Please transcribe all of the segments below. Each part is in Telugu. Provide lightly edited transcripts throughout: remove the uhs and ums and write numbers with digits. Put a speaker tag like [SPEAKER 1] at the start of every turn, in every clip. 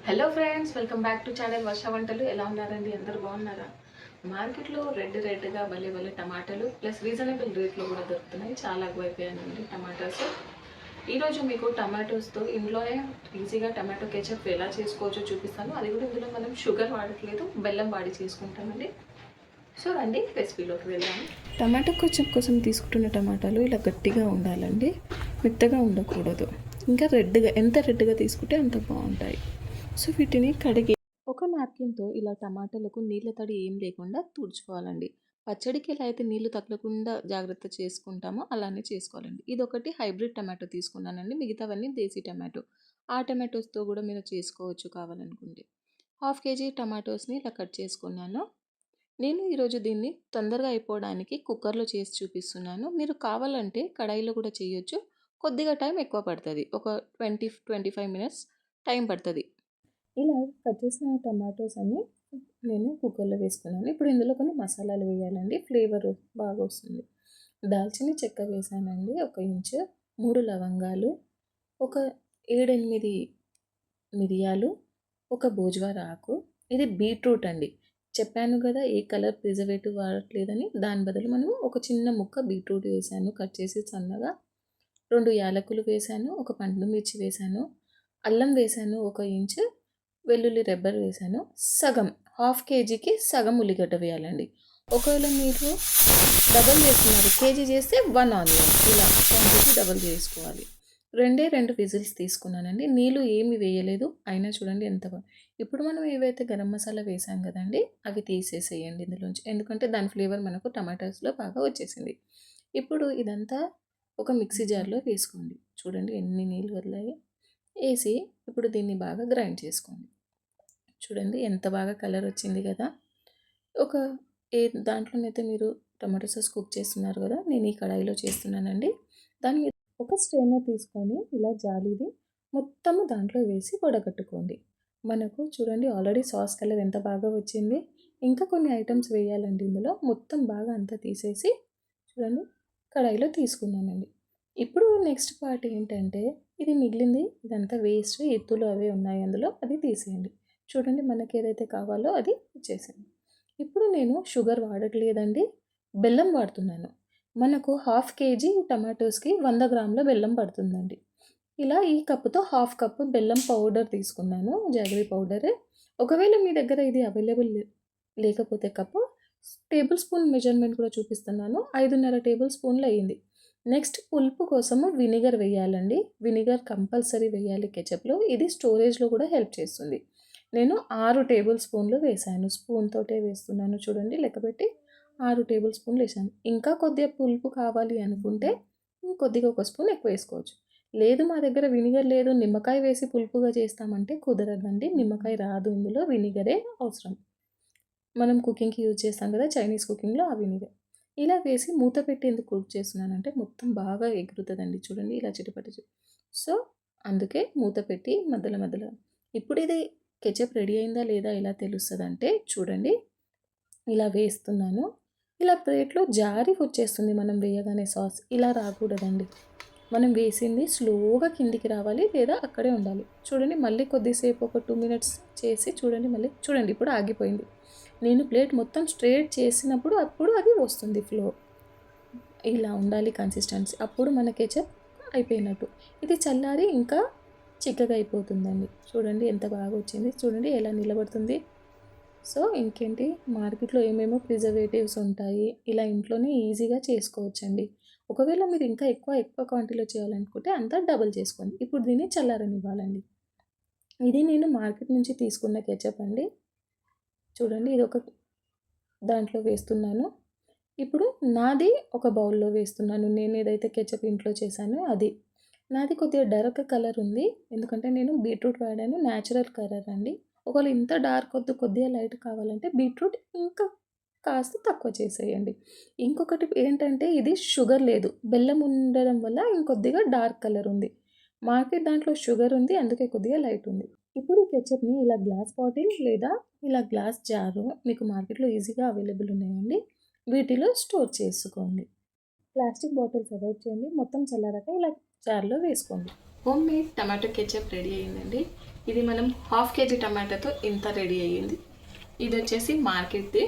[SPEAKER 1] Hello friends, welcome back to channel Varsha వంటలు. ఎలా ఉన్నారండి? అందరూ బాగున్నారా? మార్కెట్లో రెడ్గా భలే భలే టమాటాలు ప్లస్ రీజనబుల్ రేట్లో కూడా దొరుకుతున్నాయి. చాలా ఎక్కువైపోయాయండి టమాటాస్. ఈరోజు మీకు టమాటోస్తో ఇంట్లోనే ఈజీగా టమాటో కెచప్ ఎలా చేసుకోవచ్చో చూపిస్తాను. అది కూడా ఇందులో మనం షుగర్ వాడట్లేదు, బెల్లం వాడి చేసుకుంటామండి. సో రండి రెసిపీలోకి వెళ్దాం. టమాటో కెచప్ కోసం తీసుకుంటున్న టమాటాలు ఇలా గట్టిగా ఉండాలండి, మెత్తగా ఉండకూడదు. ఇంకా ఎంత రెడ్గా తీసుకుంటే అంత బాగుంటాయి. సో వీటిని కడిగి ఒక నాప్కిన్తో ఇలా టమాటాలకు నీళ్ళ తడి ఏం లేకుండా తుడుచుకోవాలండి. పచ్చడికి ఎలా అయితే నీళ్లు తగలకుండా జాగ్రత్త చేసుకుంటామో అలానే చేసుకోవాలండి. ఇదొకటి హైబ్రిడ్ టమాటో తీసుకున్నానండి, మిగతావన్నీ దేశీ టమాటో. ఆ టమాటోస్తో కూడా మీరు చేసుకోవచ్చు కావాలనుకుంటే. 1/2 కేజీ టమాటోస్ని ఇలా కట్ చేసుకున్నాను. నేను ఈరోజు దీన్ని తొందరగా అయిపోవడానికి కుక్కర్లో చేసి చూపిస్తున్నాను. మీరు కావాలంటే కడాయిలో కూడా చేయొచ్చు. కొద్దిగా టైం ఎక్కువ పడుతుంది, ఒక 20-25 మినిట్స్ టైం పడుతుంది. ఇలా కట్ చేసిన టమాటోస్ అన్నీ నేను కుక్కర్లో వేసుకున్నాను. ఇప్పుడు ఇందులో కొన్ని మసాలాలు వేయాలండి, ఫ్లేవర్ బాగా వస్తుంది. దాల్చిన చెక్క వేసానండి, 1 ఇంచు, 3 లవంగాలు, ఒక 7-8 మిరియాలు, ఒక బోజ్వార ఆకు. ఇది బీట్రూట్ అండి. చెప్పాను కదా ఏ కలర్ ప్రిజర్వేటివ్ వాడట్లేదని. దాని బదులు మనం ఒక చిన్న ముక్క బీట్రూట్ వేసాను కట్ చేసి సన్నగా. 2 యాలకులు వేసాను, ఒక పండు మిర్చి వేసాను, అల్లం వేసాను 1 ఇంచు, వెల్లుల్లి రెబ్బలు వేసాను. సగం 1/2 కేజీకి సగం ఉల్లిగడ్డ వేయాలండి. ఒకవేళ మీరు డబల్ చేస్తున్నారు, కేజీ చేస్తే 1 ఆనియన్, ఇలా క్వాంటిటీ డబల్ చేసుకోవాలి. 2 విజిల్స్ తీసుకున్నానండి. నీళ్ళు ఏమి వేయలేదు, అయినా చూడండి ఎంత ఇప్పుడు మనం ఏవైతే గరం మసాలా వేసాం కదండి, అవి తీసేసేయండి ఇందులోంచి, ఎందుకంటే దాని ఫ్లేవర్ మనకు టమాటాస్లో బాగా వచ్చేసింది. ఇప్పుడు ఇదంతా ఒక మిక్సీ జార్లో వేసుకోండి. చూడండి ఎన్ని నీళ్ళు వదిలాయి. వేసి ఇప్పుడు దీన్ని బాగా గ్రైండ్ చేసుకోండి. చూడండి ఎంత బాగా కలర్ వచ్చింది కదా. ఒక దాంట్లోనైతే మీరు టమాటో సాస్ కుక్ చేస్తున్నారు కదా, నేను ఈ కడాయిలో చేస్తున్నానండి. దాని మీద ఒక స్ట్రైనర్ తీసుకొని ఇలా జాలీది మొత్తము దాంట్లో వేసి వడగట్టుకోండి. మనకు చూడండి ఆల్రెడీ సాస్ కలర్ ఎంత బాగా వచ్చింది. ఇంకా కొన్ని ఐటమ్స్ వేయాలండి ఇందులో. మొత్తం బాగా అంతా తీసేసి చూడండి కడాయిలో తీసుకున్నానండి. ఇప్పుడు నెక్స్ట్ పార్ట్ ఏంటంటే, ఇది మిగిలింది ఇదంతా వేస్ట్, ఎత్తులు అవే ఉన్నాయి అందులో, అది తీసేయండి. చూడండి మనకి ఏదైతే కావాలో అది ఇచ్చేసాను. ఇప్పుడు నేను షుగర్ వాడట్లేదండి, బెల్లం వాడుతున్నాను. మనకు 1/2 కేజీ టమాటోస్కి 100 గ్రాముల బెల్లం పడుతుందండి. ఇలా ఈ కప్పుతో 1/2 కప్పు బెల్లం పౌడర్ తీసుకున్నాను, జాగరీ పౌడర్. ఒకవేళ మీ దగ్గర ఇది అవైలబుల్ లేకపోతే కప్పు, టేబుల్ స్పూన్ మెజర్మెంట్ కూడా చూపిస్తున్నాను, 5.5 టేబుల్ స్పూన్లు అయ్యింది. నెక్స్ట్ పులుపు కోసము వినిగర్ వేయాలండి. వినిగర్ కంపల్సరీ వేయాలి కెచప్లో. ఇది స్టోరేజ్లో కూడా హెల్ప్ చేస్తుంది. నేను 6 టేబుల్ స్పూన్లు వేసాను, స్పూన్ తోటే వేస్తున్నాను. చూడండి లెక్కపెట్టి 6 టేబుల్ స్పూన్లు వేసాను. ఇంకా కొద్దిగా పులుపు కావాలి అనుకుంటే కొద్దిగా 1 స్పూన్ ఎక్కువ వేసుకోవచ్చు. లేదు మా దగ్గర వినిగర్ లేదు, నిమ్మకాయ వేసి పులుపుగా చేస్తామంటే కుదరదండి, నిమ్మకాయ రాదు ఇందులో, వినిగరే అవసరం. మనం కుకింగ్కి యూజ్ చేస్తాం కదా చైనీస్ కుకింగ్లో, ఆ వినిగర్. ఇలా వేసి మూత పెట్టి ఎందుకు కుక్ చేస్తున్నానంటే మొత్తం బాగా ఎగురుతుందండి. చూడండి ఇలా చిటపట. సో అందుకే మూత పెట్టి మధ్యలో ఇప్పుడు ఇది కెచప్ రెడీ అయిందా లేదా ఎలా తెలుస్తుంది అంటే, చూడండి ఇలా వేస్తున్నాను, ఇలా ప్లేట్లో జారి వచ్చేస్తుంది మనం వేయగానే సాస్. ఇలా రాకూడదండి, మనం వేసింది స్లోగా కిందికి రావాలి లేదా అక్కడే ఉండాలి. చూడండి మళ్ళీ కొద్దిసేపు ఒక 2 మినిట్స్ చేసి చూడండి, మళ్ళీ చూడండి ఇప్పుడు ఆగిపోయింది. నేను ప్లేట్ మొత్తం స్ట్రేట్ చేసినప్పుడు అప్పుడు అది వస్తుంది ఫ్లో. ఇలా ఉండాలి కన్సిస్టెన్సీ, అప్పుడు మన కెచప్ అయిపోయినట్టు. ఇది చల్లారి ఇంకా చిక్కగా అయిపోతుందండి. చూడండి ఎంత బాగా వచ్చింది, చూడండి ఎలా నిలబడుతుంది. సో ఇంకేంటి, మార్కెట్లో ఏమేమో ప్రిజర్వేటివ్స్ ఉంటాయి, ఇలా ఇంట్లోనే ఈజీగా చేసుకోవచ్చండి. ఒకవేళ మీరు ఇంకా ఎక్కువ క్వాంటిటీలో చేయాలనుకుంటే అంతా డబుల్ చేసుకోండి. ఇప్పుడు దీన్ని చల్లారనివ్వాలండి. ఇది నేను మార్కెట్ నుంచి తీసుకున్న కెచప్ అండి. చూడండి ఇది ఒక దాంట్లో వేస్తున్నాను. ఇప్పుడు నాది ఒక బౌల్లో వేస్తున్నాను. నేను ఏదైతే కెచప్ ఇంట్లో చేశానో అది. నాది కొద్దిగా డార్క్ కలర్ ఉంది, ఎందుకంటే నేను బీట్రూట్ వాడాను, న్యాచురల్ కలర్ అండి. ఒకవేళ ఇంత డార్క్ వద్దు, కొద్దిగా లైట్ కావాలంటే బీట్రూట్ ఇంకా కాస్త తక్కువ చేసేయండి. ఇంకొకటి ఏంటంటే ఇది షుగర్ లేదు, బెల్లం ఉండడం వల్ల ఇంకొద్దిగా డార్క్ కలర్ ఉంది. మార్కెట్ దాంట్లో షుగర్ ఉంది, అందుకే కొద్దిగా లైట్ ఉంది. ఇప్పుడు ఈ కెచప్ని ఇలా గ్లాస్ బాటిల్ లేదా ఇలా గ్లాస్ జారు మీకు మార్కెట్లో ఈజీగా అవైలబుల్ ఉన్నాయండి, వీటిలో స్టోర్ చేసుకోండి. ప్లాస్టిక్ బాటిల్స్ అవాయిడ్ చేయండి. మొత్తం చల్లారాక ఇలా జార్లో వేసుకోండి. Home made tomato ketchup ready అయిందండి. ఇది మనం 1/2 kg టమాటాతో ఇంత రెడీ అయ్యింది. ఇది వచ్చేసి మార్కెట్ది.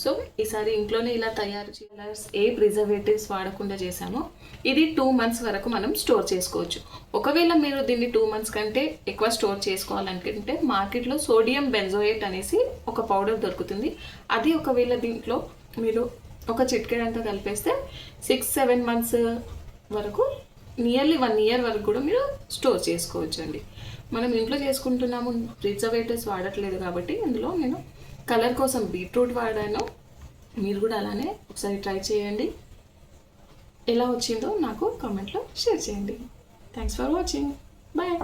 [SPEAKER 1] సో ఈసారి ఇంట్లోనే ఇలా తయారు చేయాలి, ఏ ప్రిజర్వేటివ్స్ వాడకుండా చేసామో. ఇది 2 months వరకు మనం స్టోర్ చేసుకోవచ్చు. ఒకవేళ మీరు దీన్ని 2 months కంటే ఎక్కువ స్టోర్ చేసుకోవాలనుకుంటే మార్కెట్లో సోడియం బెంజోయేట్ అనేసి ఒక పౌడర్ దొరుకుతుంది. అది ఒకవేళ దీంట్లో మీరు ఒక చిటికెడంతా కలిపేస్తే 6-7 months వరకు, నియర్లీ 1 year వరకు కూడా మీరు స్టోర్ చేసుకోవచ్చు అండి. మనం ఇంట్లో చేసుకుంటున్నాము, ప్రిజర్వేటివ్స్ వాడట్లేదు కాబట్టి ఇందులో నేను కలర్ కోసం బీట్రూట్ వాడాను. మీరు కూడా అలానే ఒకసారి ట్రై చేయండి. ఎలా వచ్చిందో నాకు కామెంట్లో షేర్ చేయండి. Thanks for watching. బాయ్.